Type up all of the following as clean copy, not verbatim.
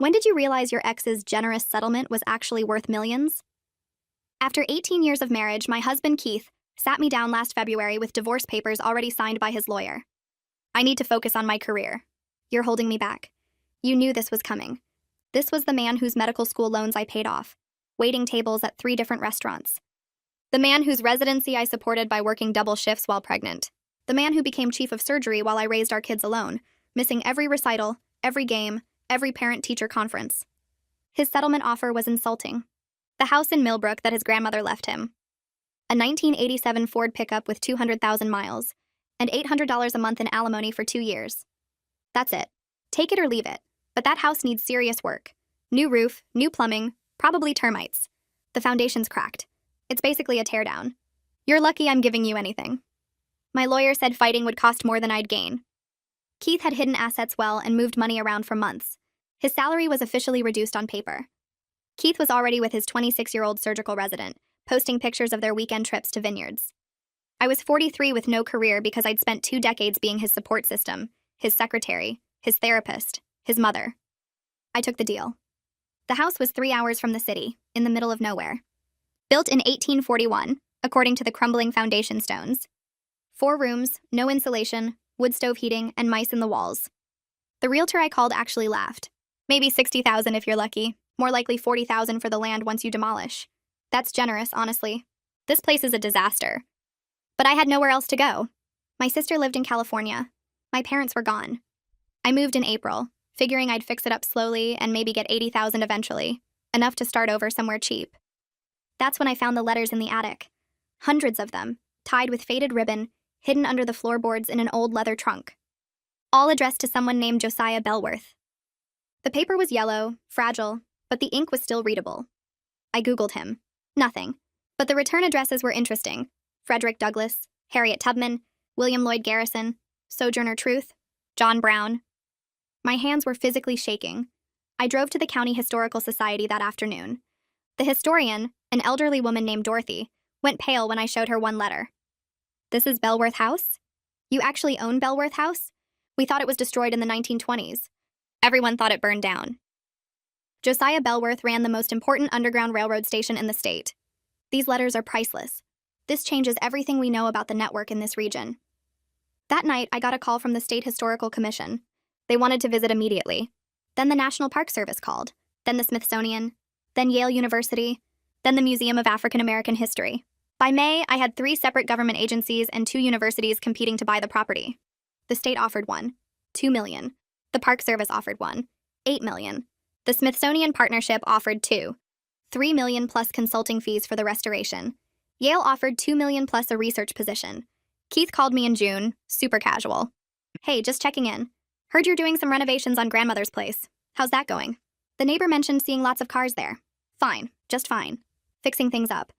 When did you realize your ex's generous settlement was actually worth millions? After 18 years of marriage, my husband Keith sat me down last February with divorce papers already signed by his lawyer. I need to focus on my career. You're holding me back. You knew this was coming. This was the man whose medical school loans I paid off, waiting tables at 3 different restaurants. The man whose residency I supported by working double shifts while pregnant. The man who became chief of surgery while I raised our kids alone, missing every recital, every game, every parent-teacher conference. His settlement offer was insulting. The house in Millbrook that his grandmother left him. A 1987 Ford pickup with 200,000 miles, and $800 a month in alimony for 2 years. That's it. Take it or leave it. But that house needs serious work. New roof, new plumbing, probably termites. The foundation's cracked. It's basically a teardown. You're lucky I'm giving you anything. My lawyer said fighting would cost more than I'd gain. Keith had hidden assets well and moved money around for months. His salary was officially reduced on paper. Keith was already with his 26-year-old surgical resident, posting pictures of their weekend trips to vineyards. I was 43 with no career because I'd spent 2 decades being his support system, his secretary, his therapist, his mother. I took the deal. The house was 3 hours from the city, in the middle of nowhere. Built in 1841, according to the crumbling foundation stones. 4 rooms, no insulation, wood stove heating, and mice in the walls. The realtor I called actually laughed. Maybe $60,000 if you're lucky. More likely $40,000 for the land once you demolish. That's generous, honestly. This place is a disaster. But I had nowhere else to go. My sister lived in California. My parents were gone. I moved in April, figuring I'd fix it up slowly and maybe get $80,000 eventually, enough to start over somewhere cheap. That's when I found the letters in the attic. Hundreds of them, tied with faded ribbon, hidden under the floorboards in an old leather trunk. All addressed to someone named Josiah Bellworth. The paper was yellow, fragile, but the ink was still readable. I Googled him. Nothing. But the return addresses were interesting. Frederick Douglass, Harriet Tubman, William Lloyd Garrison, Sojourner Truth, John Brown. My hands were physically shaking. I drove to the County Historical Society that afternoon. The historian, an elderly woman named Dorothy, went pale when I showed her one letter. This is Bellworth House? You actually own Bellworth House? We thought it was destroyed in the 1920s. Everyone thought it burned down. Josiah Bellworth ran the most important underground railroad station in the state. These letters are priceless. This changes everything we know about the network in this region. That night, I got a call from the State Historical Commission. They wanted to visit immediately. Then the National Park Service called. Then the Smithsonian. Then Yale University. Then the Museum of African American History. By May, I had 3 separate government agencies and 2 universities competing to buy the property. The state offered one, $2 million. The Park Service offered one, $8 million. The Smithsonian Partnership offered 2, $3 million plus consulting fees for the restoration. Yale offered $2 million plus a research position. Keith called me in June, super casual. Hey, just checking in. Heard you're doing some renovations on grandmother's place. How's that going? The neighbor mentioned seeing lots of cars there. Fine, just fine. Fixing things up.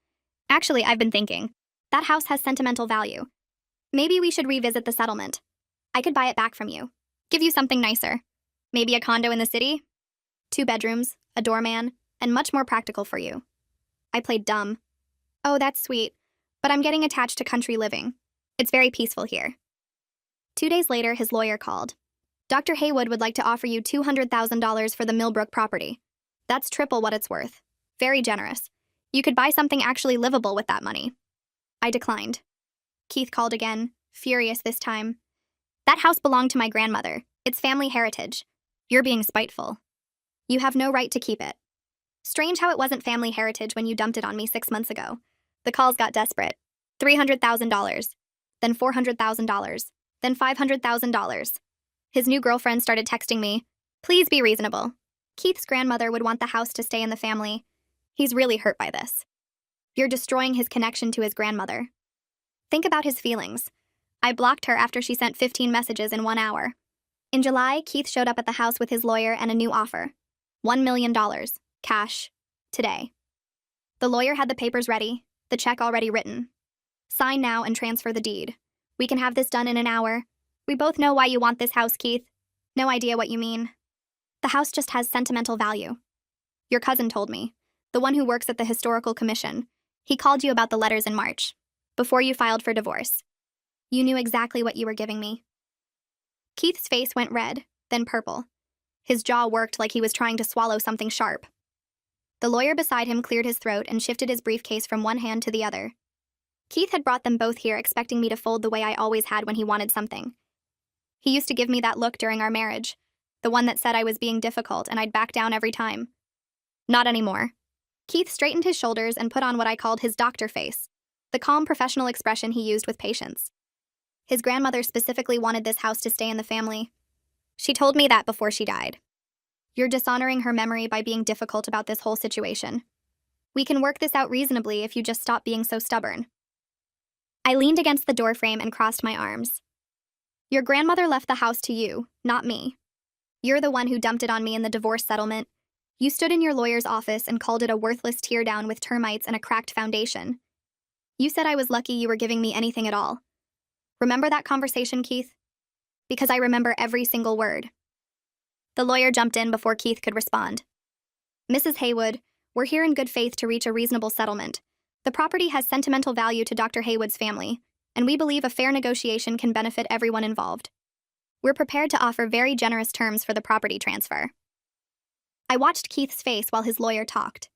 Actually, I've been thinking. That house has sentimental value. Maybe we should revisit the settlement. I could buy it back from you. Give you something nicer. Maybe a condo in the city? 2 bedrooms, a doorman, and much more practical for you. I played dumb. Oh, that's sweet, but I'm getting attached to country living. It's very peaceful here. 2 days later, his lawyer called. Dr. Haywood would like to offer you $200,000 for the Millbrook property. That's triple what it's worth. Very generous. You could buy something actually livable with that money. I declined. Keith called again, furious this time. That house belonged to my grandmother. It's family heritage. You're being spiteful. You have no right to keep it. Strange how it wasn't family heritage when you dumped it on me 6 months ago. The calls got desperate. $300,000. Then $400,000. Then $500,000. His new girlfriend started texting me. Please be reasonable. Keith's grandmother would want the house to stay in the family. He's really hurt by this. You're destroying his connection to his grandmother. Think about his feelings. I blocked her after she sent 15 messages in 1 hour. In July, Keith showed up at the house with his lawyer and a new offer. $1 million, cash, today. The lawyer had the papers ready, the check already written. Sign now and transfer the deed. We can have this done in an hour. We both know why you want this house, Keith. No idea what you mean. The house just has sentimental value. Your cousin told me, the one who works at the Historical Commission. He called you about the letters in March, before you filed for divorce. You knew exactly what you were giving me. Keith's face went red, then purple. His jaw worked like he was trying to swallow something sharp. The lawyer beside him cleared his throat and shifted his briefcase from one hand to the other. Keith had brought them both here expecting me to fold the way I always had when he wanted something. He used to give me that look during our marriage, the one that said I was being difficult and I'd back down every time. Not anymore. Keith straightened his shoulders and put on what I called his doctor face, the calm professional expression he used with patience. His grandmother specifically wanted this house to stay in the family. She told me that before she died. You're dishonoring her memory by being difficult about this whole situation. We can work this out reasonably if you just stop being so stubborn. I leaned against the doorframe and crossed my arms. Your grandmother left the house to you, not me. You're the one who dumped it on me in the divorce settlement. You stood in your lawyer's office and called it a worthless teardown with termites and a cracked foundation. You said I was lucky you were giving me anything at all. Remember that conversation, Keith? Because I remember every single word. The lawyer jumped in before Keith could respond. Mrs. Haywood, we're here in good faith to reach a reasonable settlement. The property has sentimental value to Dr. Haywood's family, and we believe a fair negotiation can benefit everyone involved. We're prepared to offer very generous terms for the property transfer. I watched Keith's face while his lawyer talked.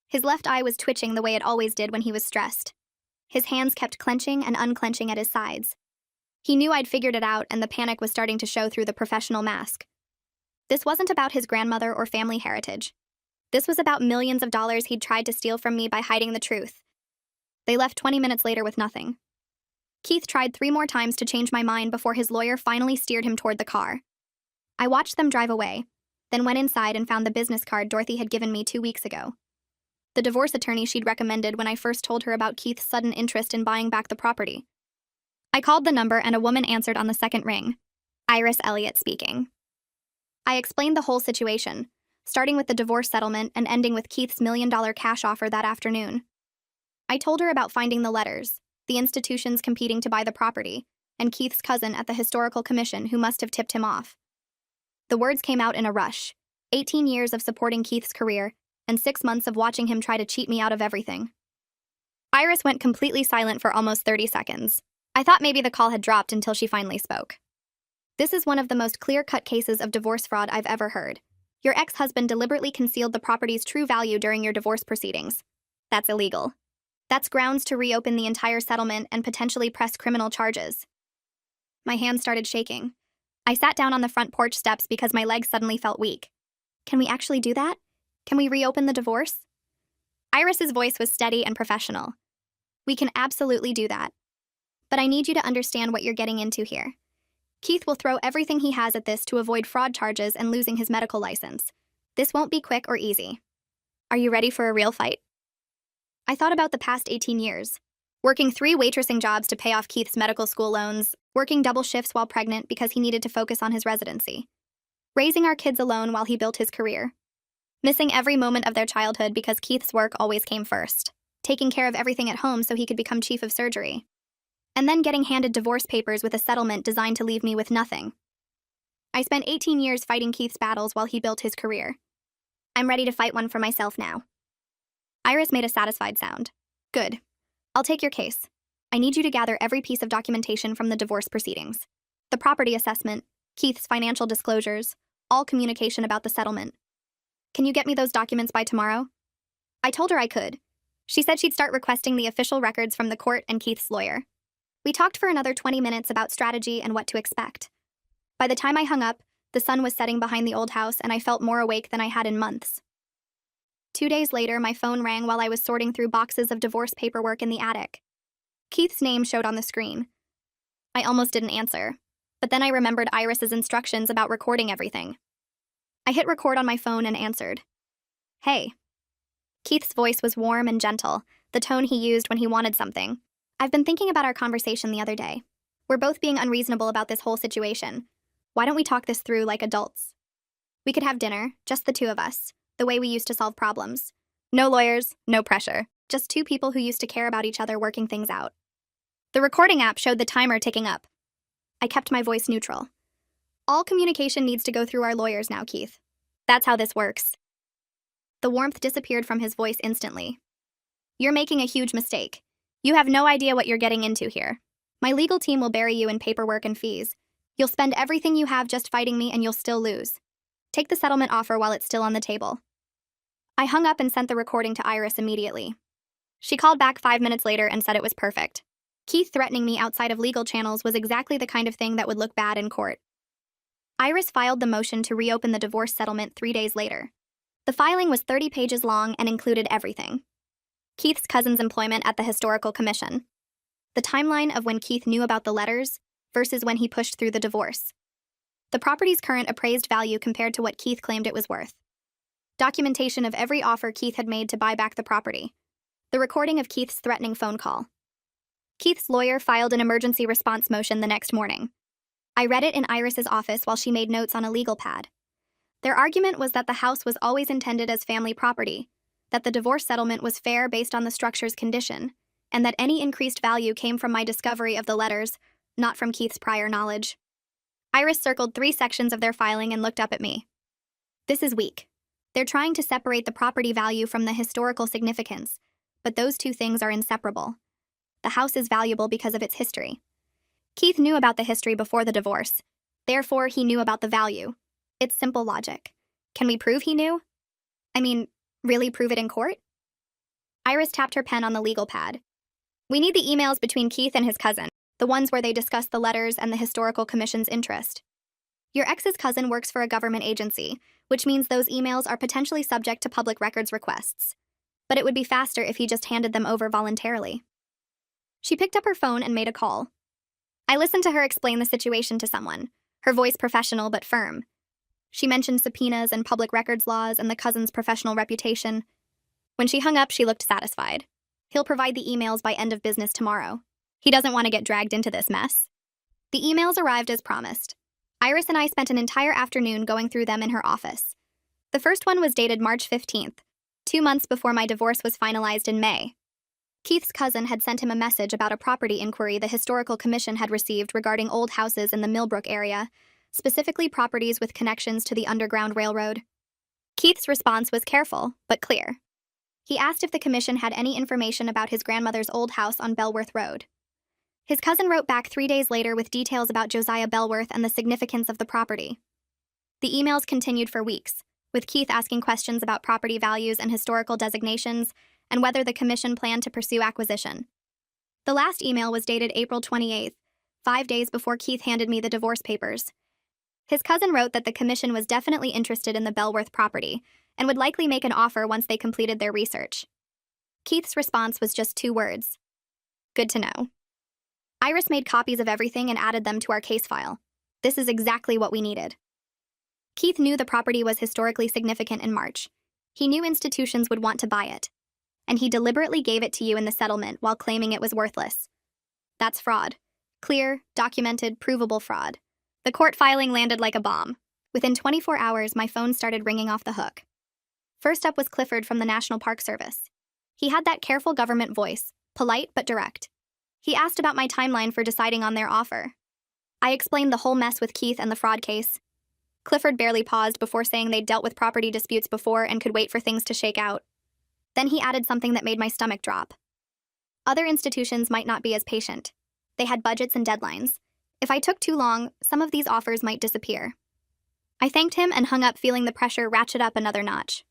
His left eye was twitching the way it always did when he was stressed. His hands kept clenching and unclenching at his sides. He knew I'd figured it out, and the panic was starting to show through the professional mask. This wasn't about his grandmother or family heritage. This was about millions of dollars he'd tried to steal from me by hiding the truth. They left 20 minutes later with nothing. Keith tried 3 more times to change my mind before his lawyer finally steered him toward the car. I watched them drive away, then went inside and found the business card Dorothy had given me 2 weeks ago. The divorce attorney she'd recommended when I first told her about Keith's sudden interest in buying back the property. I called the number and a woman answered on the second ring. Iris Elliott speaking. I explained the whole situation, starting with the divorce settlement and ending with Keith's $1 million cash offer that afternoon. I told her about finding the letters, the institutions competing to buy the property, and Keith's cousin at the Historical Commission who must have tipped him off. The words came out in a rush. 18 years of supporting Keith's career, and 6 months of watching him try to cheat me out of everything. Iris went completely silent for almost 30 seconds. I thought maybe the call had dropped until she finally spoke. This is one of the most clear-cut cases of divorce fraud I've ever heard. Your ex-husband deliberately concealed the property's true value during your divorce proceedings. That's illegal. That's grounds to reopen the entire settlement and potentially press criminal charges. My hands started shaking. I sat down on the front porch steps because my legs suddenly felt weak. Can we actually do that? Can we reopen the divorce? Iris's voice was steady and professional. We can absolutely do that. But I need you to understand what you're getting into here. Keith will throw everything he has at this to avoid fraud charges and losing his medical license. This won't be quick or easy. Are you ready for a real fight? I thought about the past 18 years. Working 3 waitressing jobs to pay off Keith's medical school loans, working double shifts while pregnant because he needed to focus on his residency, raising our kids alone while he built his career, missing every moment of their childhood because Keith's work always came first, taking care of everything at home so he could become chief of surgery, and then getting handed divorce papers with a settlement designed to leave me with nothing. I spent 18 years fighting Keith's battles while he built his career. I'm ready to fight one for myself now. Iris made a satisfied sound. Good. I'll take your case. I need you to gather every piece of documentation from the divorce proceedings. The property assessment, Keith's financial disclosures, all communication about the settlement. Can you get me those documents by tomorrow? I told her I could. She said she'd start requesting the official records from the court and Keith's lawyer. We talked for another 20 minutes about strategy and what to expect. By the time I hung up, the sun was setting behind the old house and I felt more awake than I had in months. 2 days later, my phone rang while I was sorting through boxes of divorce paperwork in the attic. Keith's name showed on the screen. I almost didn't answer, but then I remembered Iris's instructions about recording everything. I hit record on my phone and answered. Hey. Keith's voice was warm and gentle, the tone he used when he wanted something. I've been thinking about our conversation the other day. We're both being unreasonable about this whole situation. Why don't we talk this through like adults? We could have dinner, just the 2 of us, the way we used to solve problems. No lawyers, no pressure. Just 2 people who used to care about each other working things out. The recording app showed the timer ticking up. I kept my voice neutral. All communication needs to go through our lawyers now, Keith. That's how this works. The warmth disappeared from his voice instantly. You're making a huge mistake. You have no idea what you're getting into here. My legal team will bury you in paperwork and fees. You'll spend everything you have just fighting me and you'll still lose. Take the settlement offer while it's still on the table. I hung up and sent the recording to Iris immediately. She called back 5 minutes later and said it was perfect. Keith threatening me outside of legal channels was exactly the kind of thing that would look bad in court. Iris filed the motion to reopen the divorce settlement 3 days later. The filing was 30 pages long and included everything. Keith's cousin's employment at the Historical Commission. The timeline of when Keith knew about the letters versus when he pushed through the divorce. The property's current appraised value compared to what Keith claimed it was worth. Documentation of every offer Keith had made to buy back the property. The recording of Keith's threatening phone call. Keith's lawyer filed an emergency response motion the next morning. I read it in Iris's office while she made notes on a legal pad. Their argument was that the house was always intended as family property, that the divorce settlement was fair based on the structure's condition, and that any increased value came from my discovery of the letters, not from Keith's prior knowledge. Iris circled 3 sections of their filing and looked up at me. This is weak. They're trying to separate the property value from the historical significance, but those 2 things are inseparable. The house is valuable because of its history. Keith knew about the history before the divorce. Therefore, he knew about the value. It's simple logic. Can we prove he knew? I mean, really prove it in court? Iris tapped her pen on the legal pad. We need the emails between Keith and his cousin, the ones where they discussed the letters and the Historical Commission's interest. Your ex's cousin works for a government agency, which means those emails are potentially subject to public records requests. But it would be faster if he just handed them over voluntarily. She picked up her phone and made a call. I listened to her explain the situation to someone, her voice professional but firm. She mentioned subpoenas and public records laws and the cousin's professional reputation. When she hung up, she looked satisfied. He'll provide the emails by end of business tomorrow. He doesn't want to get dragged into this mess. The emails arrived as promised. Iris and I spent an entire afternoon going through them in her office. The first one was dated March 15th, 2 months before my divorce was finalized in May. Keith's cousin had sent him a message about a property inquiry the Historical Commission had received regarding old houses in the Millbrook area, specifically properties with connections to the Underground Railroad. Keith's response was careful, but clear. He asked if the commission had any information about his grandmother's old house on Belworth Road. His cousin wrote back 3 days later with details about Josiah Belworth and the significance of the property. The emails continued for weeks, with Keith asking questions about property values and historical designations, and whether the commission planned to pursue acquisition. The last email was dated April 28th, 5 days before Keith handed me the divorce papers. His cousin wrote that the commission was definitely interested in the Belworth property, and would likely make an offer once they completed their research. Keith's response was just 2 words. Good to know. Iris made copies of everything and added them to our case file. This is exactly what we needed. Keith knew the property was historically significant in March. He knew institutions would want to buy it. And he deliberately gave it to you in the settlement while claiming it was worthless. That's fraud. Clear, documented, provable fraud. The court filing landed like a bomb. Within 24 hours, my phone started ringing off the hook. First up was Clifford from the National Park Service. He had that careful government voice, polite but direct. He asked about my timeline for deciding on their offer. I explained the whole mess with Keith and the fraud case. Clifford barely paused before saying they'd dealt with property disputes before and could wait for things to shake out. Then he added something that made my stomach drop. Other institutions might not be as patient. They had budgets and deadlines. If I took too long, some of these offers might disappear. I thanked him and hung up, feeling the pressure ratchet up another notch.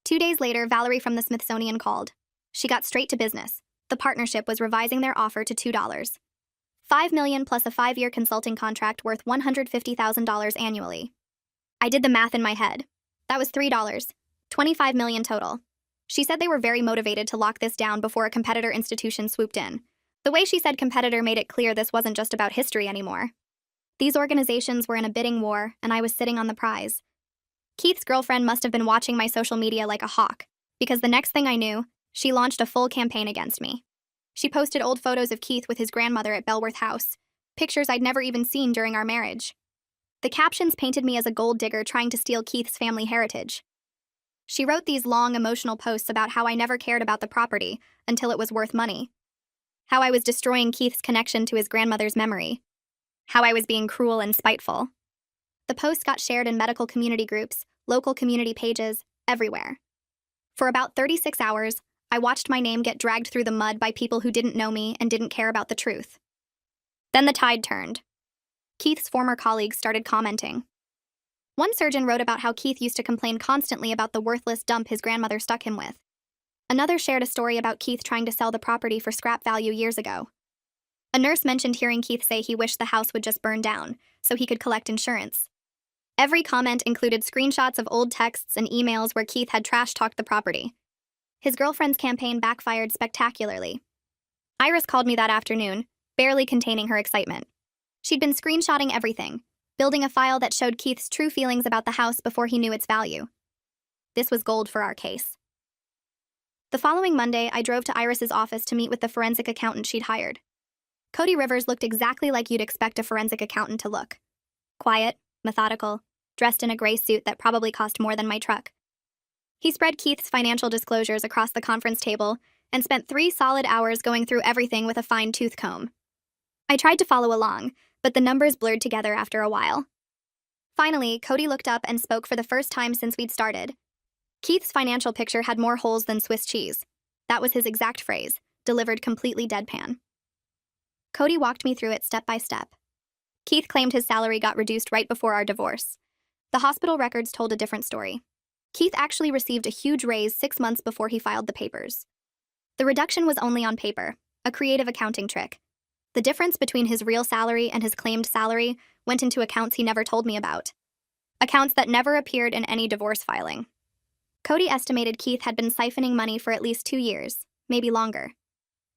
2 days later, Valerie from the Smithsonian called. She got straight to business. The partnership was revising their offer to $2. $5 million plus a 5-year consulting contract worth $150,000 annually. I did the math in my head. That was $3. $25 million total. She said they were very motivated to lock this down before a competitor institution swooped in. The way she said competitor made it clear this wasn't just about history anymore. These organizations were in a bidding war, and I was sitting on the prize. Keith's girlfriend must have been watching my social media like a hawk, because the next thing I knew, she launched a full campaign against me. She posted old photos of Keith with his grandmother at Belworth House, pictures I'd never even seen during our marriage. The captions painted me as a gold digger trying to steal Keith's family heritage. She wrote these long, emotional posts about how I never cared about the property until it was worth money. How I was destroying Keith's connection to his grandmother's memory. How I was being cruel and spiteful. The posts got shared in medical community groups, local community pages, everywhere. For about 36 hours, I watched my name get dragged through the mud by people who didn't know me and didn't care about the truth. Then the tide turned. Keith's former colleagues started commenting. One surgeon wrote about how Keith used to complain constantly about the worthless dump his grandmother stuck him with. Another shared a story about Keith trying to sell the property for scrap value years ago. A nurse mentioned hearing Keith say he wished the house would just burn down, so he could collect insurance. Every comment included screenshots of old texts and emails where Keith had trash-talked the property. His girlfriend's campaign backfired spectacularly. Iris called me that afternoon, barely containing her excitement. She'd been screenshotting everything, building a file that showed Keith's true feelings about the house before he knew its value. This was gold for our case. The following Monday, I drove to Iris's office to meet with the forensic accountant she'd hired. Cody Rivers looked exactly like you'd expect a forensic accountant to look. Quiet, methodical, dressed in a gray suit that probably cost more than my truck. He spread Keith's financial disclosures across the conference table and spent 3 solid hours going through everything with a fine-tooth comb. I tried to follow along, but the numbers blurred together after a while. Finally, Cody looked up and spoke for the first time since we'd started. Keith's financial picture had more holes than Swiss cheese. That was his exact phrase, delivered completely deadpan. Cody walked me through it step by step. Keith claimed his salary got reduced right before our divorce. The hospital records told a different story. Keith actually received a huge raise 6 months before he filed the papers. The reduction was only on paper, a creative accounting trick. The difference between his real salary and his claimed salary went into accounts he never told me about. Accounts that never appeared in any divorce filing. Cody estimated Keith had been siphoning money for at least 2 years, maybe longer.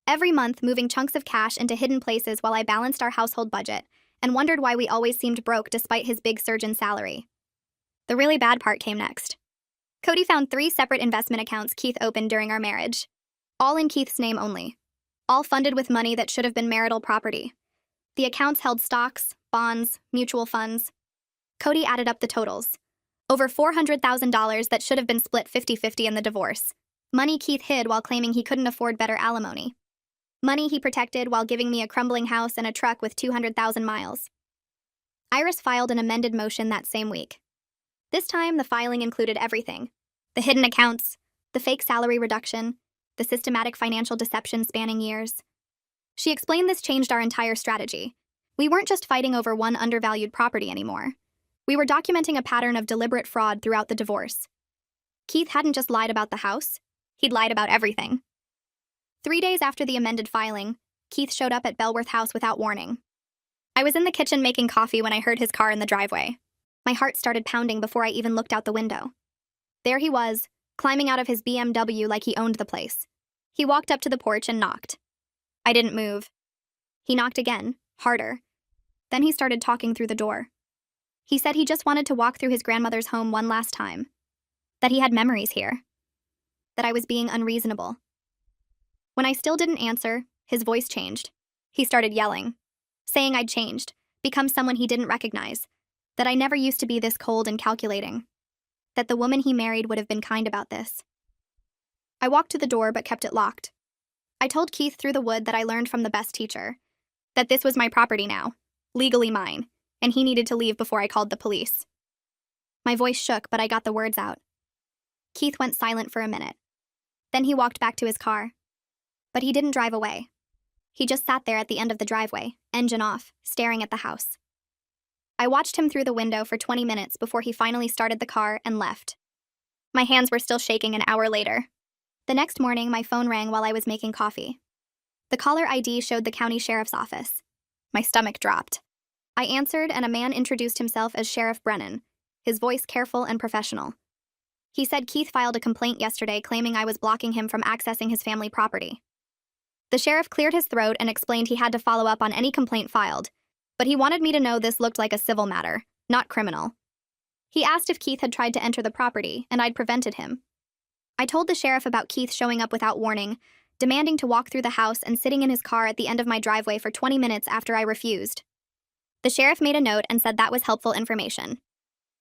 Every month, moving chunks of cash into hidden places while I balanced our household budget and wondered why we always seemed broke despite his big surgeon salary. The really bad part came next. Cody found 3 separate investment accounts Keith opened during our marriage, all in Keith's name only, all funded with money that should have been marital property. The accounts held stocks, bonds, mutual funds. Cody added up the totals. Over $400,000 that should have been split 50-50 in the divorce. Money Keith hid while claiming he couldn't afford better alimony. Money he protected while giving me a crumbling house and a truck with 200,000 miles. Iris filed an amended motion that same week. This time, the filing included everything. The hidden accounts, the fake salary reduction, the systematic financial deception spanning years. She explained this changed our entire strategy. We weren't just fighting over one undervalued property anymore. We were documenting a pattern of deliberate fraud throughout the divorce. Keith hadn't just lied about the house, he'd lied about everything. 3 days after the amended filing, Keith showed up at Belworth House without warning. I was in the kitchen making coffee when I heard his car in the driveway. My heart started pounding before I even looked out the window. There he was, climbing out of his BMW like he owned the place. He walked up to the porch and knocked. I didn't move. He knocked again, harder. Then he started talking through the door. He said he just wanted to walk through his grandmother's home one last time. That he had memories here. That I was being unreasonable. When I still didn't answer, his voice changed. He started yelling, saying I'd changed, become someone he didn't recognize, that I never used to be this cold and calculating, that the woman he married would have been kind about this. I walked to the door but kept it locked. I told Keith through the wood that I learned from the best teacher, that this was my property now, legally mine, and he needed to leave before I called the police. My voice shook, but I got the words out. Keith went silent for a minute. Then he walked back to his car. But he didn't drive away. He just sat there at the end of the driveway, engine off, staring at the house. I watched him through the window for 20 minutes before he finally started the car and left. My hands were still shaking an hour later. The next morning, my phone rang while I was making coffee. The caller ID showed the county sheriff's office. My stomach dropped. I answered, and a man introduced himself as Sheriff Brennan, his voice careful and professional. He said Keith filed a complaint yesterday claiming I was blocking him from accessing his family property. The sheriff cleared his throat and explained he had to follow up on any complaint filed, but he wanted me to know this looked like a civil matter, not criminal. He asked if Keith had tried to enter the property, and I'd prevented him. I told the sheriff about Keith showing up without warning, demanding to walk through the house and sitting in his car at the end of my driveway for 20 minutes after I refused. The sheriff made a note and said that was helpful information.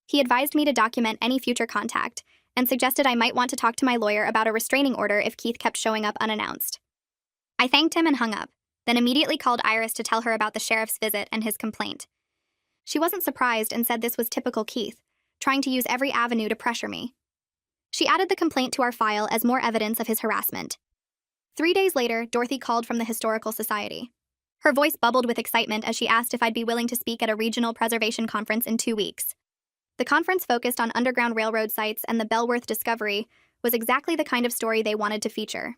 He advised me to document any future contact and suggested I might want to talk to my lawyer about a restraining order if Keith kept showing up unannounced. I thanked him and hung up, then immediately called Iris to tell her about the sheriff's visit and his complaint. She wasn't surprised and said this was typical Keith, trying to use every avenue to pressure me. She added the complaint to our file as more evidence of his harassment. 3 days later, Dorothy called from the Historical Society. Her voice bubbled with excitement as she asked if I'd be willing to speak at a regional preservation conference in 2 weeks. The conference focused on Underground Railroad sites, and the Bellworth discovery was exactly the kind of story they wanted to feature.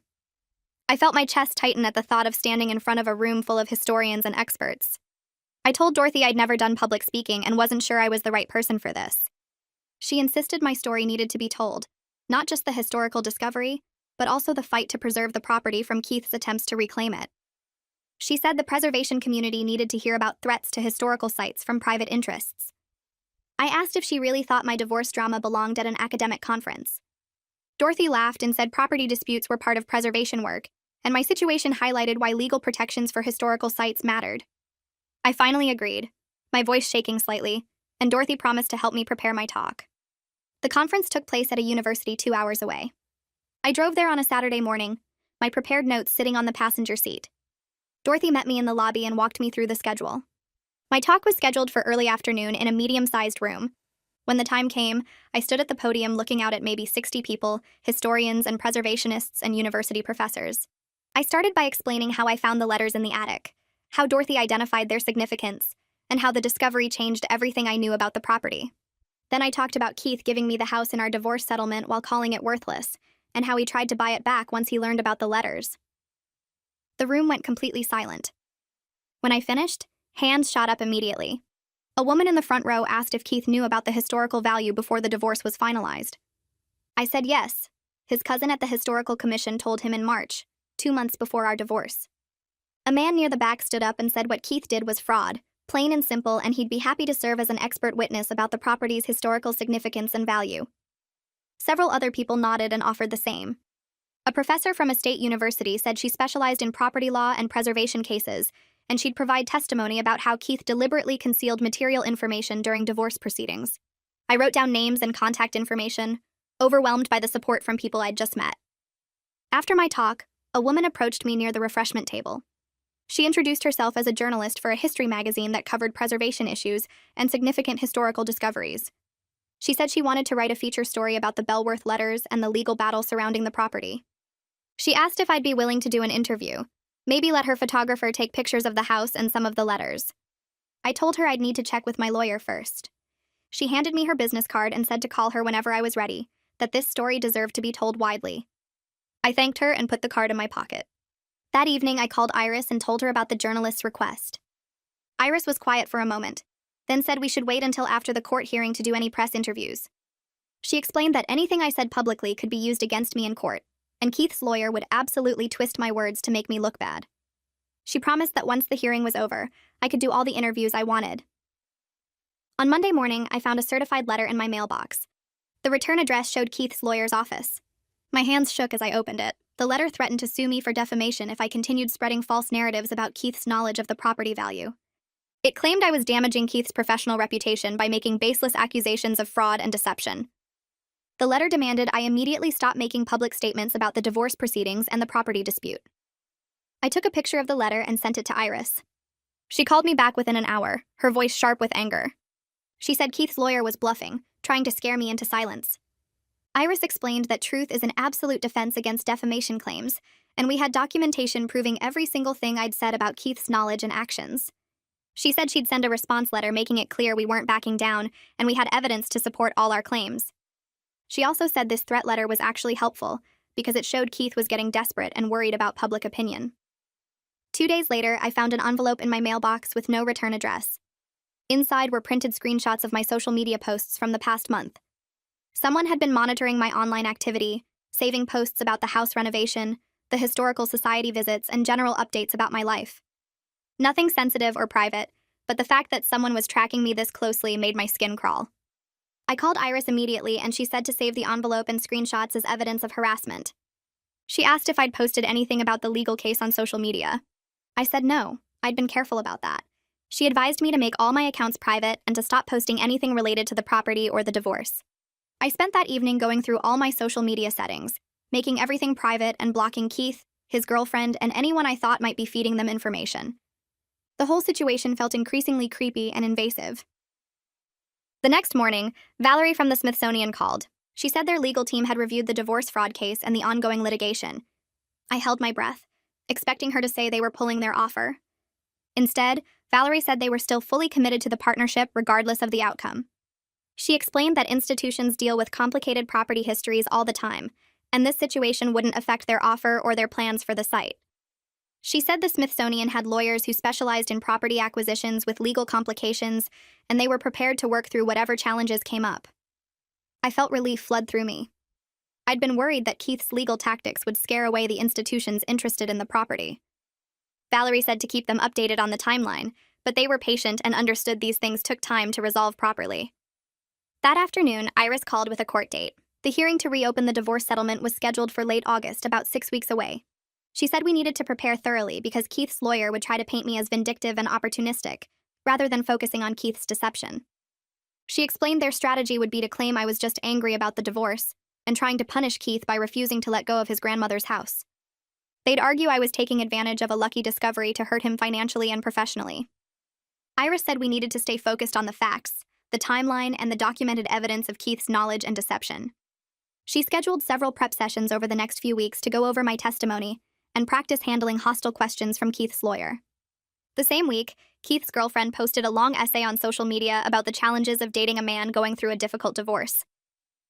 I felt my chest tighten at the thought of standing in front of a room full of historians and experts. I told Dorothy I'd never done public speaking and wasn't sure I was the right person for this. She insisted my story needed to be told, not just the historical discovery, but also the fight to preserve the property from Keith's attempts to reclaim it. She said the preservation community needed to hear about threats to historical sites from private interests. I asked if she really thought my divorce drama belonged at an academic conference. Dorothy laughed and said property disputes were part of preservation work, and my situation highlighted why legal protections for historical sites mattered. I finally agreed, my voice shaking slightly, and Dorothy promised to help me prepare my talk. The conference took place at a university 2 hours away. I drove there on a Saturday morning, my prepared notes sitting on the passenger seat. Dorothy met me in the lobby and walked me through the schedule. My talk was scheduled for early afternoon in a medium-sized room. When the time came, I stood at the podium looking out at maybe 60 people, historians and preservationists and university professors. I started by explaining how I found the letters in the attic, how Dorothy identified their significance, and how the discovery changed everything I knew about the property. Then I talked about Keith giving me the house in our divorce settlement while calling it worthless, and how he tried to buy it back once he learned about the letters. The room went completely silent. When I finished, hands shot up immediately. A woman in the front row asked if Keith knew about the historical value before the divorce was finalized. I said yes. His cousin at the Historical Commission told him in March, 2 months before our divorce. A man near the back stood up and said what Keith did was fraud, plain and simple, and he'd be happy to serve as an expert witness about the property's historical significance and value. Several other people nodded and offered the same. A professor from a state university said she specialized in property law and preservation cases, and she'd provide testimony about how Keith deliberately concealed material information during divorce proceedings. I wrote down names and contact information, overwhelmed by the support from people I'd just met. After my talk, a woman approached me near the refreshment table. She introduced herself as a journalist for a history magazine that covered preservation issues and significant historical discoveries. She said she wanted to write a feature story about the Bellworth letters and the legal battle surrounding the property. She asked if I'd be willing to do an interview, maybe let her photographer take pictures of the house and some of the letters. I told her I'd need to check with my lawyer first. She handed me her business card and said to call her whenever I was ready, that this story deserved to be told widely. I thanked her and put the card in my pocket. That evening, I called Iris and told her about the journalist's request. Iris was quiet for a moment, then said we should wait until after the court hearing to do any press interviews. She explained that anything I said publicly could be used against me in court, and Keith's lawyer would absolutely twist my words to make me look bad. She promised that once the hearing was over, I could do all the interviews I wanted. On Monday morning, I found a certified letter in my mailbox. The return address showed Keith's lawyer's office. My hands shook as I opened it. The letter threatened to sue me for defamation if I continued spreading false narratives about Keith's knowledge of the property value. It claimed I was damaging Keith's professional reputation by making baseless accusations of fraud and deception. The letter demanded I immediately stop making public statements about the divorce proceedings and the property dispute. I took a picture of the letter and sent it to Iris. She called me back within an hour, her voice sharp with anger. She said Keith's lawyer was bluffing, trying to scare me into silence. Iris explained that truth is an absolute defense against defamation claims, and we had documentation proving every single thing I'd said about Keith's knowledge and actions. She said she'd send a response letter making it clear we weren't backing down, and we had evidence to support all our claims. She also said this threat letter was actually helpful, because it showed Keith was getting desperate and worried about public opinion. 2 days later, I found an envelope in my mailbox with no return address. Inside were printed screenshots of my social media posts from the past month. Someone had been monitoring my online activity, saving posts about the house renovation, the historical society visits, and general updates about my life. Nothing sensitive or private, but the fact that someone was tracking me this closely made my skin crawl. I called Iris immediately, and she said to save the envelope and screenshots as evidence of harassment. She asked if I'd posted anything about the legal case on social media. I said no, I'd been careful about that. She advised me to make all my accounts private and to stop posting anything related to the property or the divorce. I spent that evening going through all my social media settings, making everything private and blocking Keith, his girlfriend, and anyone I thought might be feeding them information. The whole situation felt increasingly creepy and invasive. The next morning, Valerie from the Smithsonian called. She said their legal team had reviewed the divorce fraud case and the ongoing litigation. I held my breath, expecting her to say they were pulling their offer. Instead, Valerie said they were still fully committed to the partnership regardless of the outcome. She explained that institutions deal with complicated property histories all the time, and this situation wouldn't affect their offer or their plans for the site. She said the Smithsonian had lawyers who specialized in property acquisitions with legal complications, and they were prepared to work through whatever challenges came up. I felt relief flood through me. I'd been worried that Keith's legal tactics would scare away the institutions interested in the property. Valerie said to keep them updated on the timeline, but they were patient and understood these things took time to resolve properly. That afternoon, Iris called with a court date. The hearing to reopen the divorce settlement was scheduled for late August, about 6 weeks away. She said we needed to prepare thoroughly because Keith's lawyer would try to paint me as vindictive and opportunistic, rather than focusing on Keith's deception. She explained their strategy would be to claim I was just angry about the divorce and trying to punish Keith by refusing to let go of his grandmother's house. They'd argue I was taking advantage of a lucky discovery to hurt him financially and professionally. Iris said we needed to stay focused on the facts, the timeline, and the documented evidence of Keith's knowledge and deception. She scheduled several prep sessions over the next few weeks to go over my testimony and practice handling hostile questions from Keith's lawyer. The same week, Keith's girlfriend posted a long essay on social media about the challenges of dating a man going through a difficult divorce.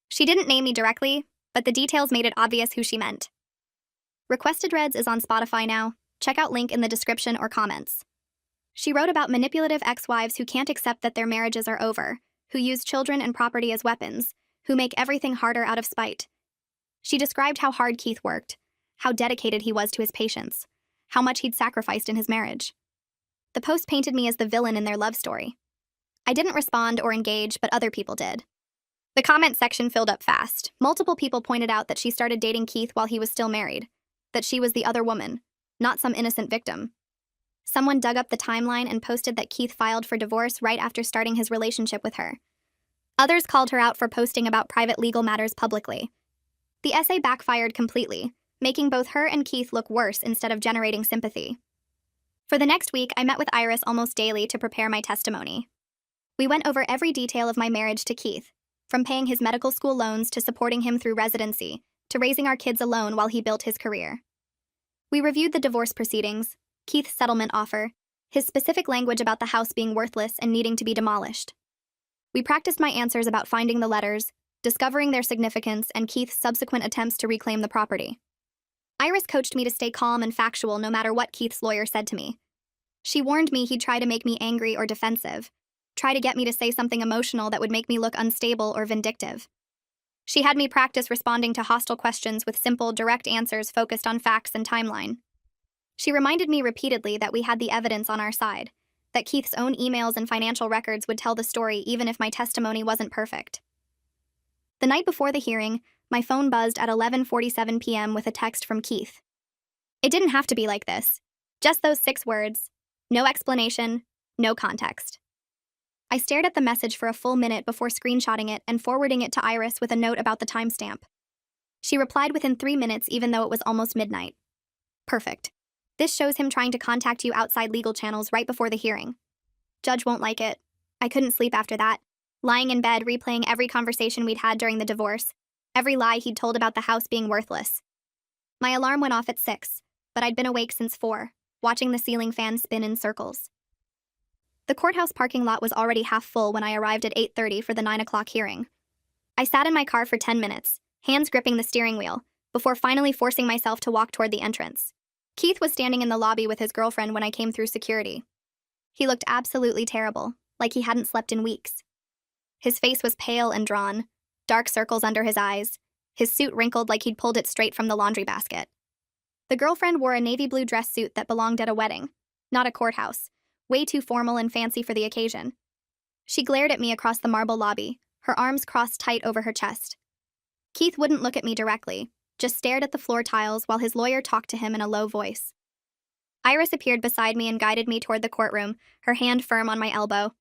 She didn't name me directly, but the details made it obvious who she meant. Requested Reads is on Spotify now. Check out link in the description or comments. She wrote about manipulative ex-wives who can't accept that their marriages are over, who use children and property as weapons, who make everything harder out of spite. She described how hard Keith worked, how dedicated he was to his patients, how much he'd sacrificed in his marriage. The post painted me as the villain in their love story. I didn't respond or engage, but other people did. The comment section filled up fast. Multiple people pointed out that she started dating Keith while he was still married, that she was the other woman, not some innocent victim. Someone dug up the timeline and posted that Keith filed for divorce right after starting his relationship with her. Others called her out for posting about private legal matters publicly. The essay backfired completely, making both her and Keith look worse instead of generating sympathy. For the next week, I met with Iris almost daily to prepare my testimony. We went over every detail of my marriage to Keith, from paying his medical school loans to supporting him through residency, to raising our kids alone while he built his career. We reviewed the divorce proceedings, Keith's settlement offer, his specific language about the house being worthless and needing to be demolished. We practiced my answers about finding the letters, discovering their significance, and Keith's subsequent attempts to reclaim the property. Iris coached me to stay calm and factual no matter what Keith's lawyer said to me. She warned me he'd try to make me angry or defensive, try to get me to say something emotional that would make me look unstable or vindictive. She had me practice responding to hostile questions with simple, direct answers focused on facts and timeline. She reminded me repeatedly that we had the evidence on our side, that Keith's own emails and financial records would tell the story even if my testimony wasn't perfect. The night before the hearing, my phone buzzed at 11:47 p.m. with a text from Keith. It didn't have to be like this. Just those 6 words. No explanation, no context. I stared at the message for a full minute before screenshotting it and forwarding it to Iris with a note about the timestamp. She replied within 3 minutes even though it was almost midnight. Perfect. This shows him trying to contact you outside legal channels right before the hearing. Judge won't like it. I couldn't sleep after that, lying in bed replaying every conversation we'd had during the divorce, every lie he'd told about the house being worthless. My alarm went off at 6, but I'd been awake since 4, watching the ceiling fan spin in circles. The courthouse parking lot was already half full when I arrived at 8:30 for the 9 o'clock hearing. I sat in my car for 10 minutes, hands gripping the steering wheel, before finally forcing myself to walk toward the entrance. Keith was standing in the lobby with his girlfriend when I came through security. He looked absolutely terrible, like he hadn't slept in weeks. His face was pale and drawn, dark circles under his eyes, his suit wrinkled like he'd pulled it straight from the laundry basket. The girlfriend wore a navy blue dress suit that belonged at a wedding, not a courthouse, way too formal and fancy for the occasion. She glared at me across the marble lobby, her arms crossed tight over her chest. Keith wouldn't look at me directly, just stared at the floor tiles while his lawyer talked to him in a low voice. Iris appeared beside me and guided me toward the courtroom, her hand firm on my elbow.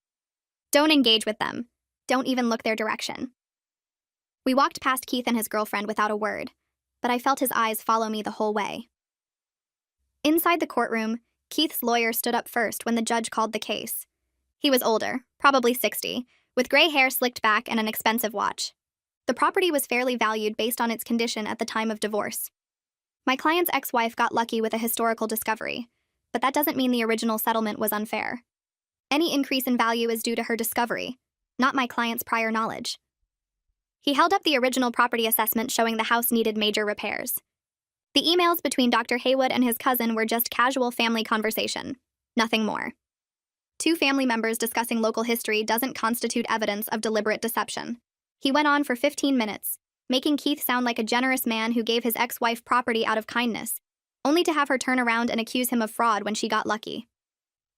Don't engage with them. Don't even look their direction. We walked past Keith and his girlfriend without a word, but I felt his eyes follow me the whole way. Inside the courtroom, Keith's lawyer stood up first when the judge called the case. He was older, probably 60, with gray hair slicked back and an expensive watch. The property was fairly valued based on its condition at the time of divorce. My client's ex-wife got lucky with a historical discovery, but that doesn't mean the original settlement was unfair. Any increase in value is due to her discovery, not my client's prior knowledge. He held up the original property assessment showing the house needed major repairs. The emails between Dr. Haywood and his cousin were just casual family conversation, nothing more. Two family members discussing local history doesn't constitute evidence of deliberate deception. He went on for 15 minutes, making Keith sound like a generous man who gave his ex-wife property out of kindness, only to have her turn around and accuse him of fraud when she got lucky.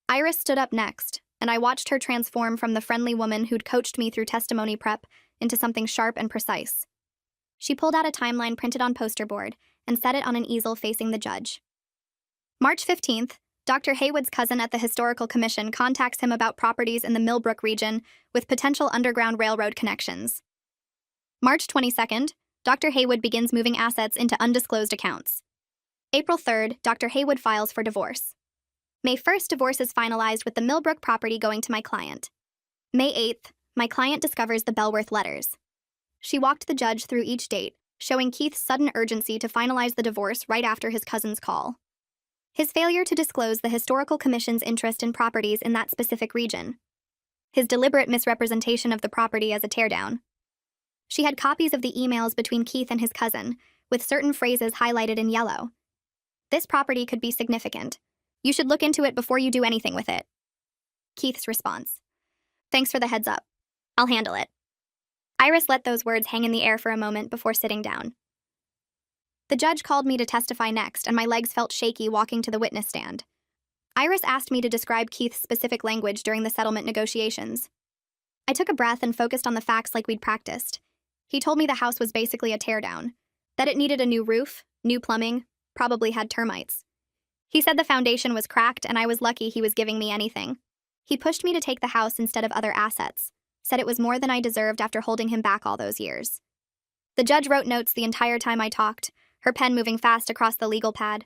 Iris stood up next, and I watched her transform from the friendly woman who'd coached me through testimony prep into something sharp and precise. She pulled out a timeline printed on poster board and set it on an easel facing the judge. March 15th, Dr. Haywood's cousin at the Historical Commission contacts him about properties in the Millbrook region with potential Underground Railroad connections. March 22nd, Dr. Haywood begins moving assets into undisclosed accounts. April 3rd, Dr. Haywood files for divorce. May 1st, divorce is finalized with the Millbrook property going to my client. May 8th, my client discovers the Bellworth letters. She walked the judge through each date, showing Keith's sudden urgency to finalize the divorce right after his cousin's call. His failure to disclose the Historical Commission's interest in properties in that specific region. His deliberate misrepresentation of the property as a teardown. She had copies of the emails between Keith and his cousin, with certain phrases highlighted in yellow. This property could be significant. You should look into it before you do anything with it. Keith's response. Thanks for the heads up. I'll handle it. Iris let those words hang in the air for a moment before sitting down. The judge called me to testify next, and my legs felt shaky walking to the witness stand. Iris asked me to describe Keith's specific language during the settlement negotiations. I took a breath and focused on the facts like we'd practiced. He told me the house was basically a teardown, that it needed a new roof, new plumbing, probably had termites. He said the foundation was cracked and I was lucky he was giving me anything. He pushed me to take the house instead of other assets, said it was more than I deserved after holding him back all those years. The judge wrote notes the entire time I talked, her pen moving fast across the legal pad.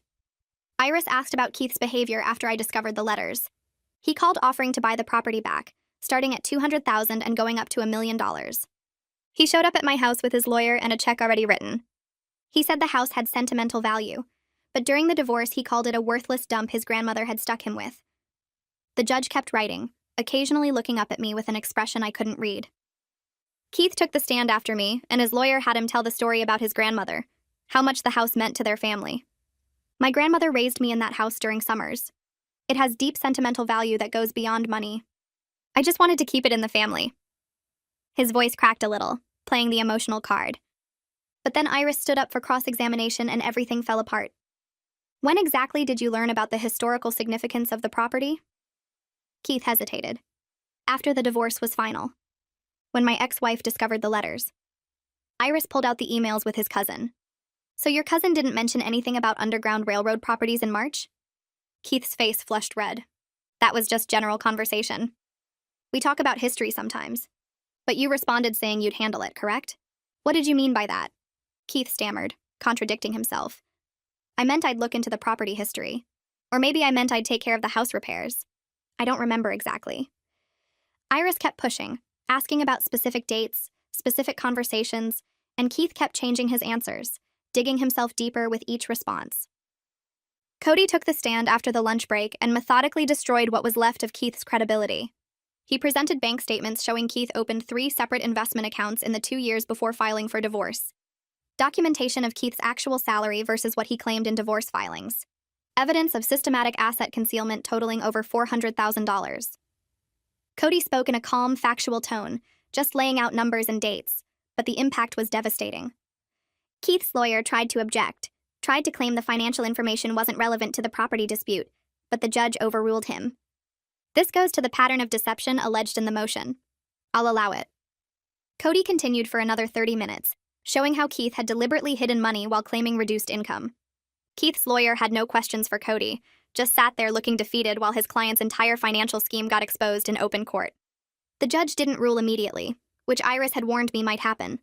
Iris asked about Keith's behavior after I discovered the letters. He called offering to buy the property back, starting at $200,000 and going up to $1 million. He showed up at my house with his lawyer and a check already written. He said the house had sentimental value, but during the divorce he called it a worthless dump his grandmother had stuck him with. The judge kept writing, occasionally looking up at me with an expression I couldn't read. Keith took the stand after me, and his lawyer had him tell the story about his grandmother, how much the house meant to their family. My grandmother raised me in that house during summers. It has deep sentimental value that goes beyond money. I just wanted to keep it in the family. His voice cracked a little, playing the emotional card. But then Iris stood up for cross-examination and everything fell apart. When exactly did you learn about the historical significance of the property? Keith hesitated. After the divorce was final. When my ex-wife discovered the letters. Iris pulled out the emails with his cousin. So your cousin didn't mention anything about Underground Railroad properties in March? Keith's face flushed red. That was just general conversation. We talk about history sometimes. But you responded saying you'd handle it, correct? What did you mean by that? Keith stammered, contradicting himself. I meant I'd look into the property history. Or maybe I meant I'd take care of the house repairs. I don't remember exactly. Iris kept pushing, asking about specific dates, specific conversations, and Keith kept changing his answers, digging himself deeper with each response. Cody took the stand after the lunch break and methodically destroyed what was left of Keith's credibility. He presented bank statements showing Keith opened 3 separate investment accounts in the 2 years before filing for divorce. Documentation of Keith's actual salary versus what he claimed in divorce filings. Evidence of systematic asset concealment totaling over $400,000. Cody spoke in a calm, factual tone, just laying out numbers and dates, but the impact was devastating. Keith's lawyer tried to object, tried to claim the financial information wasn't relevant to the property dispute, but the judge overruled him. This goes to the pattern of deception alleged in the motion. I'll allow it. Cody continued for another 30 minutes, showing how Keith had deliberately hidden money while claiming reduced income. Keith's lawyer had no questions for Cody, just sat there looking defeated while his client's entire financial scheme got exposed in open court. The judge didn't rule immediately, which Iris had warned me might happen.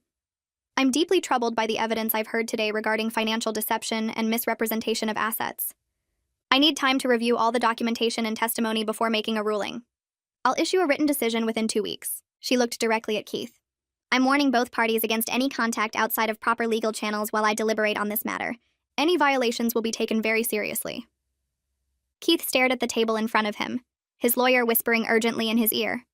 I'm deeply troubled by the evidence I've heard today regarding financial deception and misrepresentation of assets. I need time to review all the documentation and testimony before making a ruling. I'll issue a written decision within 2 weeks. She looked directly at Keith. I'm warning both parties against any contact outside of proper legal channels while I deliberate on this matter. Any violations will be taken very seriously. Keith stared at the table in front of him, his lawyer whispering urgently in his ear.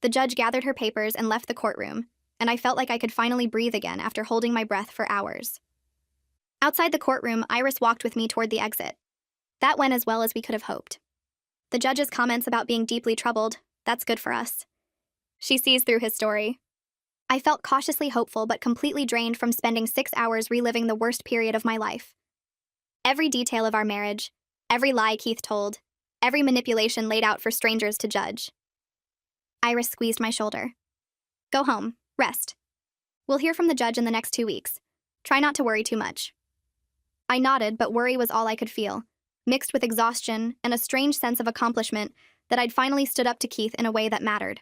The judge gathered her papers and left the courtroom, and I felt like I could finally breathe again after holding my breath for hours. Outside the courtroom, Iris walked with me toward the exit. That went as well as we could have hoped. The judge's comments about being deeply troubled, that's good for us. She sees through his story. I felt cautiously hopeful but completely drained from spending 6 hours reliving the worst period of my life. Every detail of our marriage, every lie Keith told, every manipulation laid out for strangers to judge. Iris squeezed my shoulder. Go home, rest. We'll hear from the judge in the next 2 weeks. Try not to worry too much. I nodded, but worry was all I could feel, mixed with exhaustion and a strange sense of accomplishment that I'd finally stood up to Keith in a way that mattered.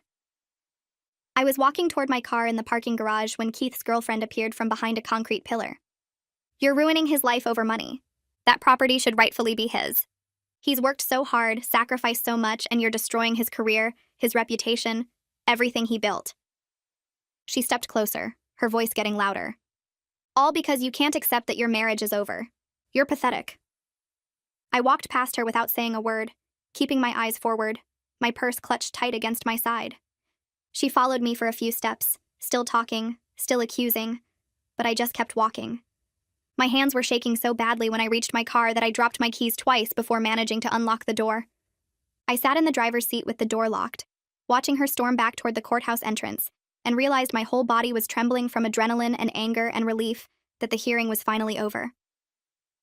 I was walking toward my car in the parking garage when Keith's girlfriend appeared from behind a concrete pillar. You're ruining his life over money. That property should rightfully be his. He's worked so hard, sacrificed so much, and you're destroying his career, his reputation, everything he built. She stepped closer, her voice getting louder. All because you can't accept that your marriage is over. You're pathetic. I walked past her without saying a word, keeping my eyes forward, my purse clutched tight against my side. She followed me for a few steps, still talking, still accusing, but I just kept walking. My hands were shaking so badly when I reached my car that I dropped my keys twice before managing to unlock the door. I sat in the driver's seat with the door locked, watching her storm back toward the courthouse entrance, and realized my whole body was trembling from adrenaline and anger and relief that the hearing was finally over.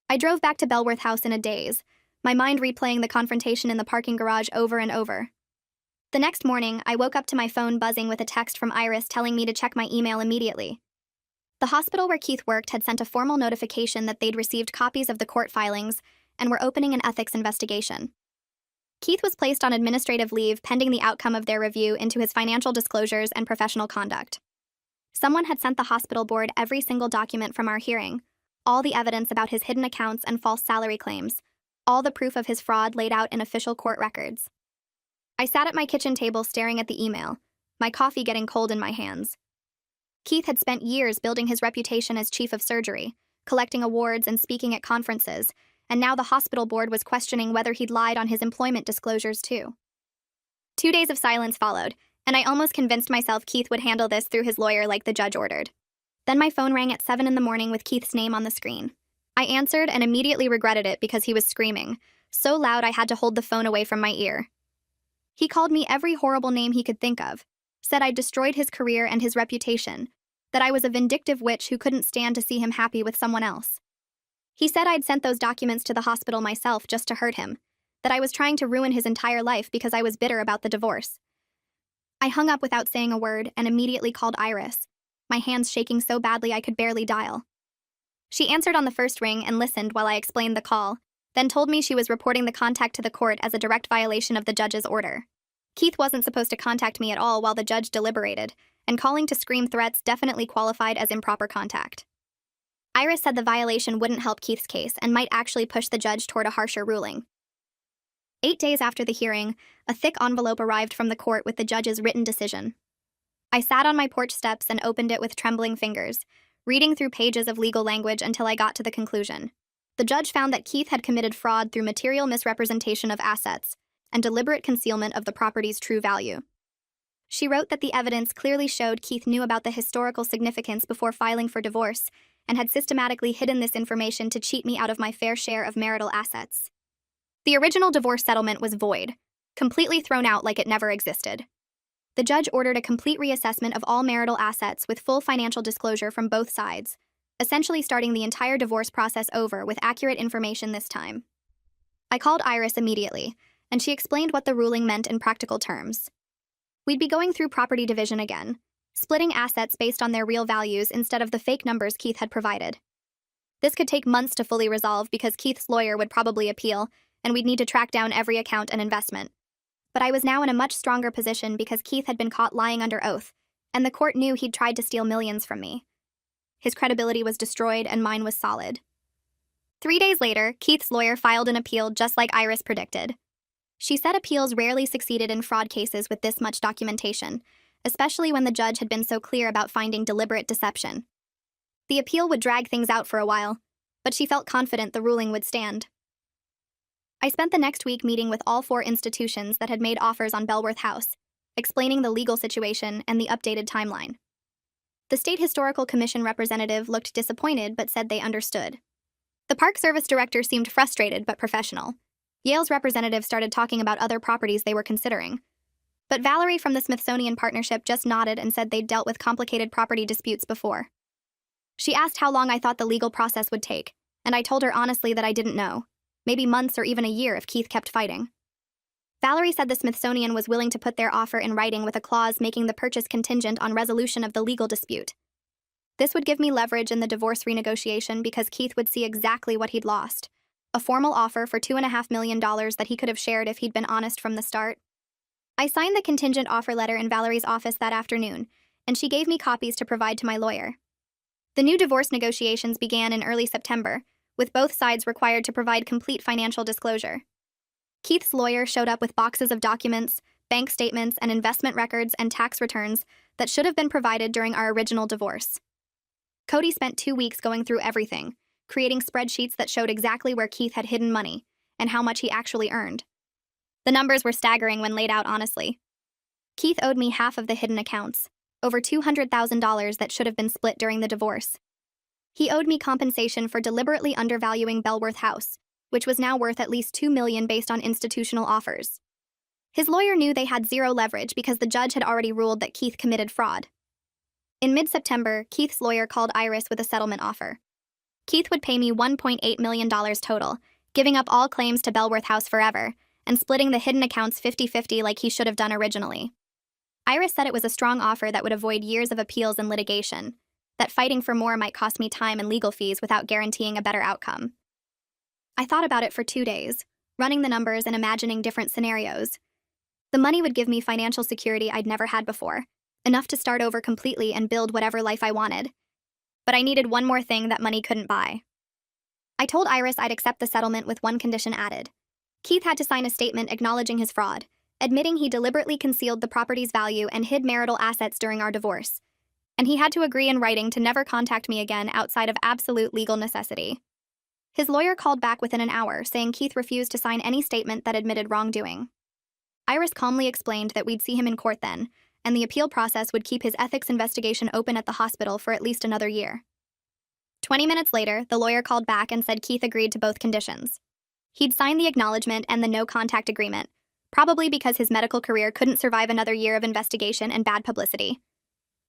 I drove back to Belworth House in a daze, my mind replaying the confrontation in the parking garage over and over. The next morning, I woke up to my phone buzzing with a text from Iris telling me to check my email immediately. The hospital where Keith worked had sent a formal notification that they'd received copies of the court filings and were opening an ethics investigation. Keith was placed on administrative leave pending the outcome of their review into his financial disclosures and professional conduct. Someone had sent the hospital board every single document from our hearing, all the evidence about his hidden accounts and false salary claims, all the proof of his fraud laid out in official court records. I sat at my kitchen table staring at the email, my coffee getting cold in my hands. Keith had spent years building his reputation as chief of surgery, collecting awards and speaking at conferences, and now the hospital board was questioning whether he'd lied on his employment disclosures too. 2 days of silence followed, and I almost convinced myself Keith would handle this through his lawyer like the judge ordered. Then my phone rang at 7 a.m. with Keith's name on the screen. I answered and immediately regretted it because he was screaming, so loud I had to hold the phone away from my ear. He called me every horrible name he could think of, said I'd destroyed his career and his reputation, that I was a vindictive witch who couldn't stand to see him happy with someone else. He said I'd sent those documents to the hospital myself just to hurt him, that I was trying to ruin his entire life because I was bitter about the divorce. I hung up without saying a word and immediately called Iris, my hands shaking so badly I could barely dial. She answered on the first ring and listened while I explained the call, then told me she was reporting the contact to the court as a direct violation of the judge's order. Keith wasn't supposed to contact me at all while the judge deliberated, and calling to scream threats definitely qualified as improper contact. Iris said the violation wouldn't help Keith's case and might actually push the judge toward a harsher ruling. 8 days after the hearing, a thick envelope arrived from the court with the judge's written decision. I sat on my porch steps and opened it with trembling fingers, reading through pages of legal language until I got to the conclusion. The judge found that Keith had committed fraud through material misrepresentation of assets and deliberate concealment of the property's true value. She wrote that the evidence clearly showed Keith knew about the historical significance before filing for divorce and had systematically hidden this information to cheat me out of my fair share of marital assets. The original divorce settlement was void, completely thrown out like it never existed. The judge ordered a complete reassessment of all marital assets with full financial disclosure from both sides, essentially starting the entire divorce process over with accurate information this time. I called Iris immediately, and she explained what the ruling meant in practical terms. We'd be going through property division again, splitting assets based on their real values instead of the fake numbers Keith had provided. This could take months to fully resolve because Keith's lawyer would probably appeal, and we'd need to track down every account and investment. But I was now in a much stronger position because Keith had been caught lying under oath, and the court knew he'd tried to steal millions from me. His credibility was destroyed and mine was solid. 3 days later, Keith's lawyer filed an appeal just like Iris predicted. She said appeals rarely succeeded in fraud cases with this much documentation, especially when the judge had been so clear about finding deliberate deception. The appeal would drag things out for a while, but she felt confident the ruling would stand. I spent the next week meeting with all 4 institutions that had made offers on Belworth House, explaining the legal situation and the updated timeline. The State Historical Commission representative looked disappointed but said they understood. The Park Service director seemed frustrated but professional. Yale's representative started talking about other properties they were considering. But Valerie from the Smithsonian Partnership just nodded and said they'd dealt with complicated property disputes before. She asked how long I thought the legal process would take, and I told her honestly that I didn't know. Maybe months or even a year if Keith kept fighting. Valerie said the Smithsonian was willing to put their offer in writing with a clause making the purchase contingent on resolution of the legal dispute. This would give me leverage in the divorce renegotiation because Keith would see exactly what he'd lost. A formal offer for $2.5 million that he could have shared if he'd been honest from the start. I signed the contingent offer letter in Valerie's office that afternoon, and she gave me copies to provide to my lawyer. The new divorce negotiations began in early September, with both sides required to provide complete financial disclosure. Keith's lawyer showed up with boxes of documents, bank statements, and investment records and tax returns that should have been provided during our original divorce. Cody spent 2 weeks going through everything, creating spreadsheets that showed exactly where Keith had hidden money and how much he actually earned. The numbers were staggering when laid out honestly. Keith owed me half of the hidden accounts, over $200,000 that should have been split during the divorce. He owed me compensation for deliberately undervaluing Belworth House, which was now worth at least $2 million based on institutional offers. His lawyer knew they had zero leverage because the judge had already ruled that Keith committed fraud. In mid-September, Keith's lawyer called Iris with a settlement offer. Keith would pay me $1.8 million total, giving up all claims to Belworth House forever, and splitting the hidden accounts 50-50 like he should have done originally. Iris said it was a strong offer that would avoid years of appeals and litigation, that fighting for more might cost me time and legal fees without guaranteeing a better outcome. I thought about it for 2 days, running the numbers and imagining different scenarios. The money would give me financial security I'd never had before, enough to start over completely and build whatever life I wanted. But I needed one more thing that money couldn't buy. I told Iris I'd accept the settlement with one condition added. Keith had to sign a statement acknowledging his fraud, admitting he deliberately concealed the property's value and hid marital assets during our divorce. And he had to agree in writing to never contact me again outside of absolute legal necessity. His lawyer called back within an hour, saying Keith refused to sign any statement that admitted wrongdoing. Iris calmly explained that we'd see him in court then, and the appeal process would keep his ethics investigation open at the hospital for at least another year. 20 minutes later, the lawyer called back and said Keith agreed to both conditions. He'd signed the acknowledgement and the no-contact agreement, probably because his medical career couldn't survive another year of investigation and bad publicity.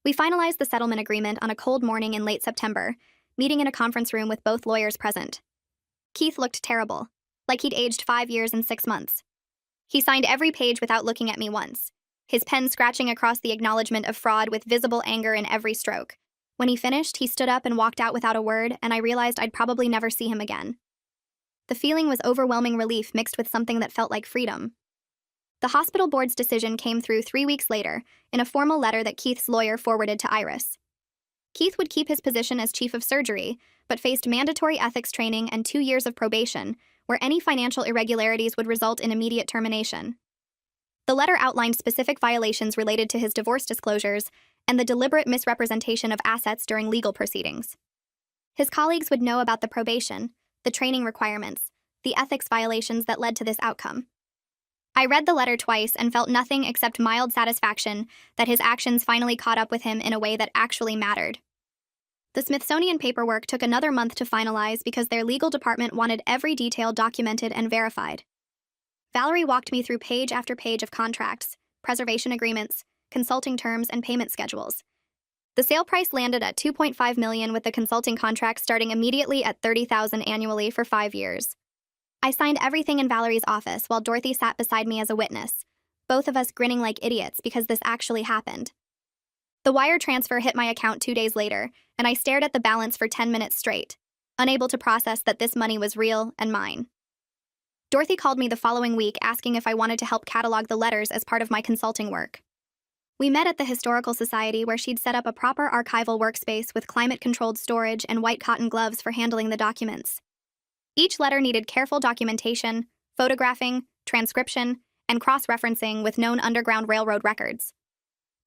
We finalized the settlement agreement on a cold morning in late September, meeting in a conference room with both lawyers present. Keith looked terrible, like he'd aged 5 years and 6 months. He signed every page without looking at me once, his pen scratching across the acknowledgement of fraud with visible anger in every stroke. When he finished, he stood up and walked out without a word, and I realized I'd probably never see him again. The feeling was overwhelming relief mixed with something that felt like freedom. The hospital board's decision came through 3 weeks later, in a formal letter that Keith's lawyer forwarded to Iris. Keith would keep his position as chief of surgery, but faced mandatory ethics training and 2 years of probation, where any financial irregularities would result in immediate termination. The letter outlined specific violations related to his divorce disclosures and the deliberate misrepresentation of assets during legal proceedings. His colleagues would know about the probation, the training requirements, the ethics violations that led to this outcome. I read the letter twice and felt nothing except mild satisfaction that his actions finally caught up with him in a way that actually mattered. The Smithsonian paperwork took another month to finalize because their legal department wanted every detail documented and verified. Valerie walked me through page after page of contracts, preservation agreements, consulting terms, and payment schedules. The sale price landed at $2.5 million with the consulting contract starting immediately at $30,000 annually for 5 years. I signed everything in Valerie's office while Dorothy sat beside me as a witness, both of us grinning like idiots because this actually happened. The wire transfer hit my account 2 days later, and I stared at the balance for 10 minutes straight, unable to process that this money was real and mine. Dorothy called me the following week asking if I wanted to help catalog the letters as part of my consulting work. We met at the Historical Society where she'd set up a proper archival workspace with climate-controlled storage and white cotton gloves for handling the documents. Each letter needed careful documentation, photographing, transcription, and cross-referencing with known Underground Railroad records.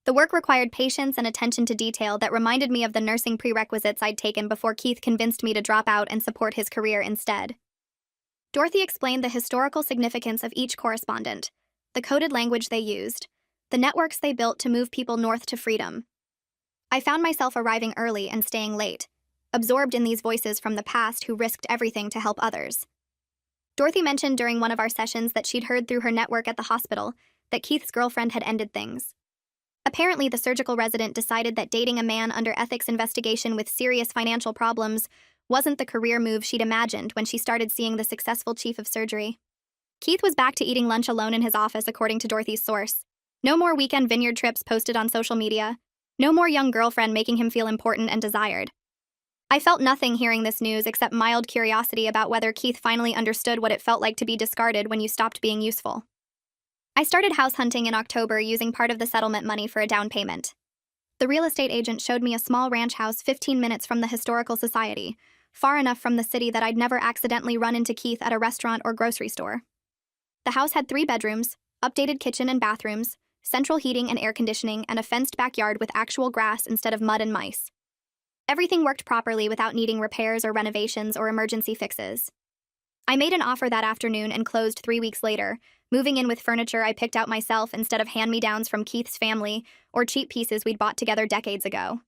The work required patience and attention to detail that reminded me of the nursing prerequisites I'd taken before Keith convinced me to drop out and support his career instead. Dorothy explained the historical significance of each correspondent, the coded language they used, the networks they built to move people north to freedom. I found myself arriving early and staying late, absorbed in these voices from the past who risked everything to help others. Dorothy mentioned during one of our sessions that she'd heard through her network at the hospital that Keith's girlfriend had ended things. Apparently, the surgical resident decided that dating a man under ethics investigation with serious financial problems wasn't the career move she'd imagined when she started seeing the successful chief of surgery. Keith was back to eating lunch alone in his office, according to Dorothy's source. No more weekend vineyard trips posted on social media. No more young girlfriend making him feel important and desired. I felt nothing hearing this news except mild curiosity about whether Keith finally understood what it felt like to be discarded when you stopped being useful. I started house hunting in October using part of the settlement money for a down payment. The real estate agent showed me a small ranch house 15 minutes from the Historical Society, far enough from the city that I'd never accidentally run into Keith at a restaurant or grocery store. The house had 3 bedrooms, updated kitchen and bathrooms, central heating and air conditioning, and a fenced backyard with actual grass instead of mud and mice. Everything worked properly without needing repairs or renovations or emergency fixes. I made an offer that afternoon and closed 3 weeks later, moving in with furniture I picked out myself instead of hand-me-downs from Keith's family or cheap pieces we'd bought together decades ago.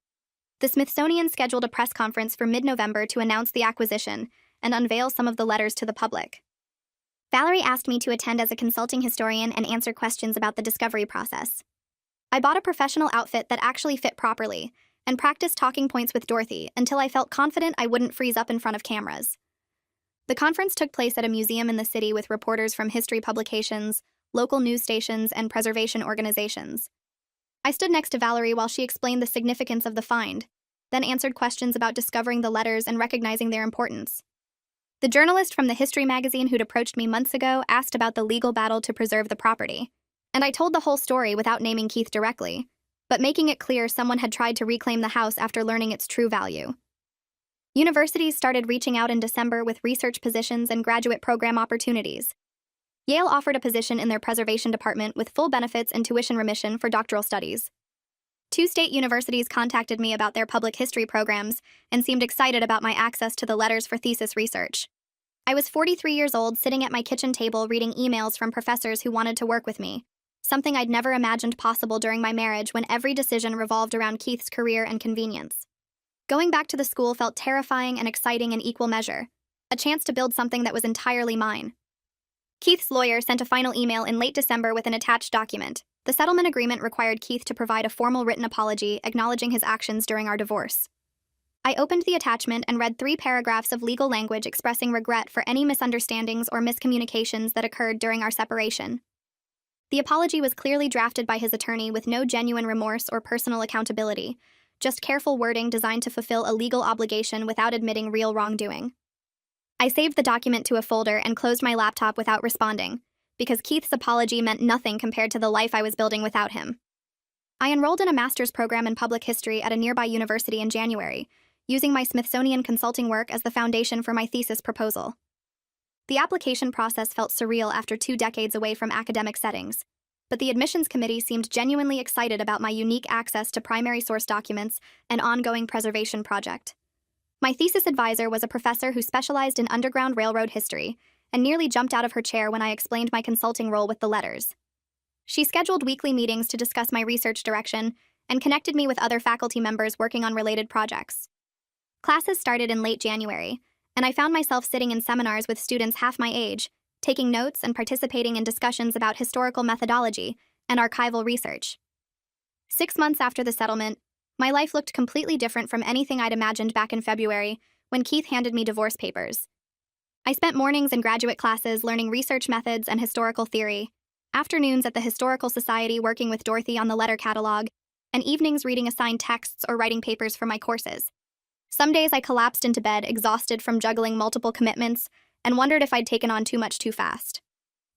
The Smithsonian scheduled a press conference for mid-November to announce the acquisition and unveil some of the letters to the public. Valerie asked me to attend as a consulting historian and answer questions about the discovery process. I bought a professional outfit that actually fit properly and practiced talking points with Dorothy until I felt confident I wouldn't freeze up in front of cameras. The conference took place at a museum in the city with reporters from history publications, local news stations, and preservation organizations. I stood next to Valerie while she explained the significance of the find, then answered questions about discovering the letters and recognizing their importance. The journalist from the history magazine who'd approached me months ago asked about the legal battle to preserve the property, and I told the whole story without naming Keith directly, but making it clear someone had tried to reclaim the house after learning its true value. Universities started reaching out in December with research positions and graduate program opportunities. Yale offered a position in their preservation department with full benefits and tuition remission for doctoral studies. 2 state universities contacted me about their public history programs and seemed excited about my access to the letters for thesis research. I was 43 years old, sitting at my kitchen table reading emails from professors who wanted to work with me, something I'd never imagined possible during my marriage when every decision revolved around Keith's career and convenience. Going back to the school felt terrifying and exciting in equal measure, a chance to build something that was entirely mine. Keith's lawyer sent a final email in late December with an attached document. The settlement agreement required Keith to provide a formal written apology acknowledging his actions during our divorce. I opened the attachment and read 3 paragraphs of legal language expressing regret for any misunderstandings or miscommunications that occurred during our separation. The apology was clearly drafted by his attorney with no genuine remorse or personal accountability, just careful wording designed to fulfill a legal obligation without admitting real wrongdoing. I saved the document to a folder and closed my laptop without responding, because Keith's apology meant nothing compared to the life I was building without him. I enrolled in a master's program in public history at a nearby university in January, using my Smithsonian consulting work as the foundation for my thesis proposal. The application process felt surreal after 2 decades away from academic settings, but the admissions committee seemed genuinely excited about my unique access to primary source documents and ongoing preservation project. My thesis advisor was a professor who specialized in Underground Railroad history, and nearly jumped out of her chair when I explained my consulting role with the letters. She scheduled weekly meetings to discuss my research direction and connected me with other faculty members working on related projects. Classes started in late January, and I found myself sitting in seminars with students half my age, taking notes and participating in discussions about historical methodology and archival research. 6 months after the settlement, my life looked completely different from anything I'd imagined back in February when Keith handed me divorce papers. I spent mornings in graduate classes learning research methods and historical theory, afternoons at the Historical Society working with Dorothy on the letter catalog, and evenings reading assigned texts or writing papers for my courses. Some days I collapsed into bed, exhausted from juggling multiple commitments, and wondered if I'd taken on too much too fast.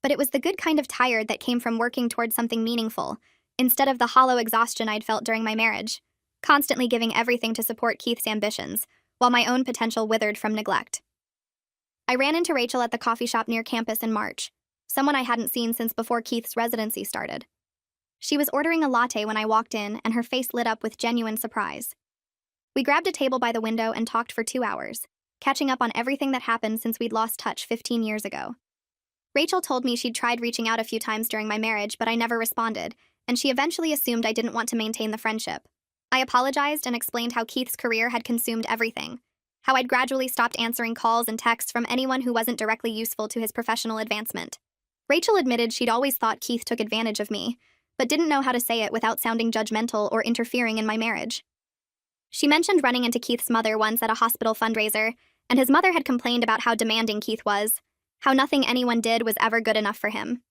But it was the good kind of tired that came from working towards something meaningful, instead of the hollow exhaustion I'd felt during my marriage, constantly giving everything to support Keith's ambitions, while my own potential withered from neglect. I ran into Rachel at the coffee shop near campus in March, someone I hadn't seen since before Keith's residency started. She was ordering a latte when I walked in, and her face lit up with genuine surprise. We grabbed a table by the window and talked for 2 hours, catching up on everything that happened since we'd lost touch 15 years ago. Rachel told me she'd tried reaching out a few times during my marriage, but I never responded, and she eventually assumed I didn't want to maintain the friendship. I apologized and explained how Keith's career had consumed everything, how I'd gradually stopped answering calls and texts from anyone who wasn't directly useful to his professional advancement. Rachel admitted she'd always thought Keith took advantage of me, but didn't know how to say it without sounding judgmental or interfering in my marriage. She mentioned running into Keith's mother once at a hospital fundraiser, and his mother had complained about how demanding Keith was, how nothing anyone did was ever good enough for him.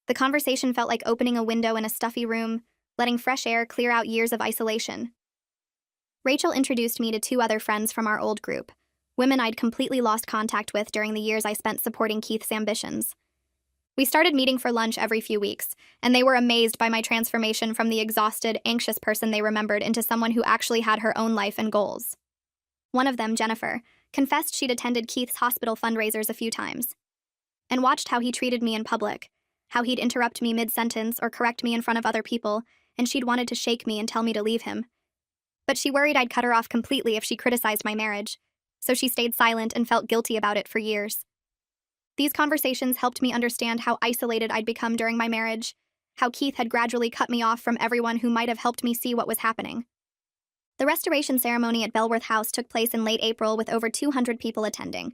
The conversation felt like opening a window in a stuffy room, letting fresh air clear out years of isolation. Rachel introduced me to two other friends from our old group, women I'd completely lost contact with during the years I spent supporting Keith's ambitions. We started meeting for lunch every few weeks, and they were amazed by my transformation from the exhausted, anxious person they remembered into someone who actually had her own life and goals. One of them, Jennifer, confessed she'd attended Keith's hospital fundraisers a few times, and watched how he treated me in public, how he'd interrupt me mid-sentence or correct me in front of other people, and she'd wanted to shake me and tell me to leave him. But she worried I'd cut her off completely if she criticized my marriage, so she stayed silent and felt guilty about it for years. These conversations helped me understand how isolated I'd become during my marriage, how Keith had gradually cut me off from everyone who might have helped me see what was happening. The restoration ceremony at Belworth House took place in late April with over 200 people attending.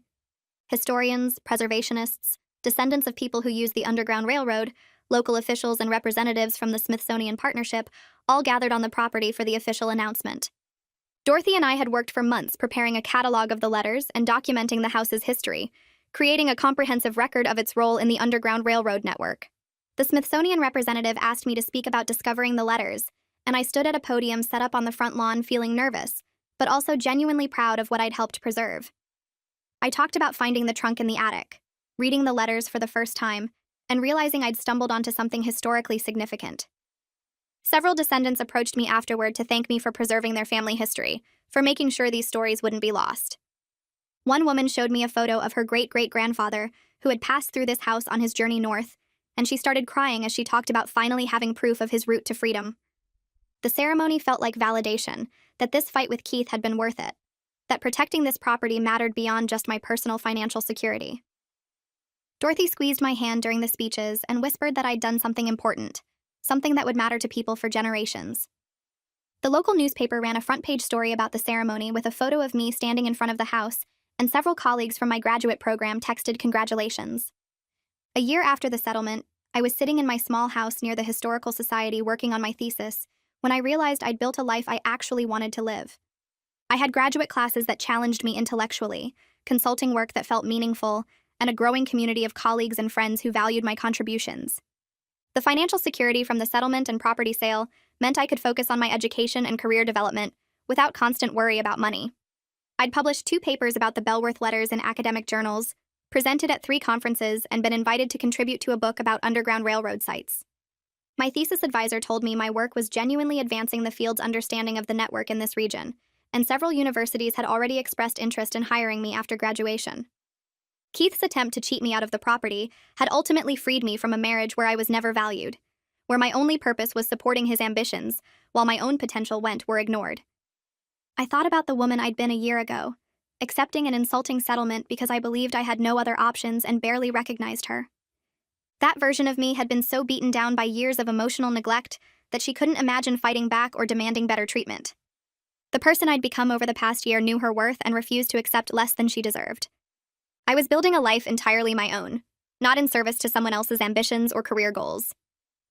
Historians, preservationists, descendants of people who used the Underground Railroad, local officials and representatives from the Smithsonian Partnership all gathered on the property for the official announcement. Dorothy and I had worked for months preparing a catalog of the letters and documenting the house's history, creating a comprehensive record of its role in the Underground Railroad network. The Smithsonian representative asked me to speak about discovering the letters, and I stood at a podium set up on the front lawn feeling nervous, but also genuinely proud of what I'd helped preserve. I talked about finding the trunk in the attic, reading the letters for the first time, and realizing I'd stumbled onto something historically significant. Several descendants approached me afterward to thank me for preserving their family history, for making sure these stories wouldn't be lost. One woman showed me a photo of her great-great-grandfather who had passed through this house on his journey north, and she started crying as she talked about finally having proof of his route to freedom. The ceremony felt like validation, that this fight with Keith had been worth it, that protecting this property mattered beyond just my personal financial security. Dorothy squeezed my hand during the speeches and whispered that I'd done something important, something that would matter to people for generations. The local newspaper ran a front-page story about the ceremony with a photo of me standing in front of the house, and several colleagues from my graduate program texted congratulations. A year after the settlement, I was sitting in my small house near the Historical Society working on my thesis when I realized I'd built a life I actually wanted to live. I had graduate classes that challenged me intellectually, consulting work that felt meaningful, and a growing community of colleagues and friends who valued my contributions. The financial security from the settlement and property sale meant I could focus on my education and career development without constant worry about money. I'd published 2 papers about the Belworth letters in academic journals, presented at 3 conferences, and been invited to contribute to a book about Underground Railroad sites. My thesis advisor told me my work was genuinely advancing the field's understanding of the network in this region, and several universities had already expressed interest in hiring me after graduation. Keith's attempt to cheat me out of the property had ultimately freed me from a marriage where I was never valued, where my only purpose was supporting his ambitions, while my own potential were ignored. I thought about the woman I'd been a year ago, accepting an insulting settlement because I believed I had no other options and barely recognized her. That version of me had been so beaten down by years of emotional neglect that she couldn't imagine fighting back or demanding better treatment. The person I'd become over the past year knew her worth and refused to accept less than she deserved. I was building a life entirely my own, not in service to someone else's ambitions or career goals.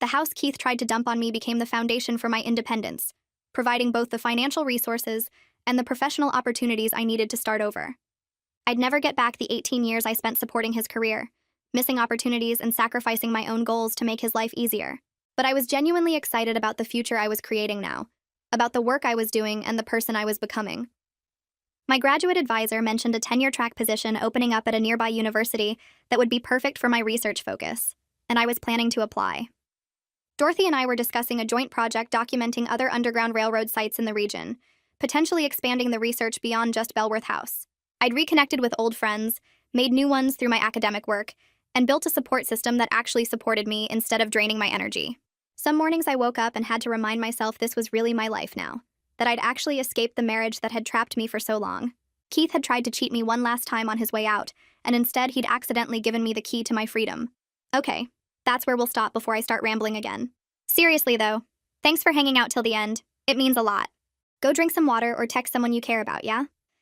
The house Keith tried to dump on me became the foundation for my independence, providing both the financial resources and the professional opportunities I needed to start over. I'd never get back the 18 years I spent supporting his career, missing opportunities and sacrificing my own goals to make his life easier. But I was genuinely excited about the future I was creating now, about the work I was doing and the person I was becoming. My graduate advisor mentioned a tenure-track position opening up at a nearby university that would be perfect for my research focus, and I was planning to apply. Dorothy and I were discussing a joint project documenting other Underground Railroad sites in the region, potentially expanding the research beyond just Belworth House. I'd reconnected with old friends, made new ones through my academic work, and built a support system that actually supported me instead of draining my energy. Some mornings I woke up and had to remind myself this was really my life now, that I'd actually escaped the marriage that had trapped me for so long. Keith had tried to cheat me one last time on his way out, and instead he'd accidentally given me the key to my freedom. Okay, that's where we'll stop before I start rambling again. Seriously, though, thanks for hanging out till the end. It means a lot. Go drink some water or text someone you care about, yeah?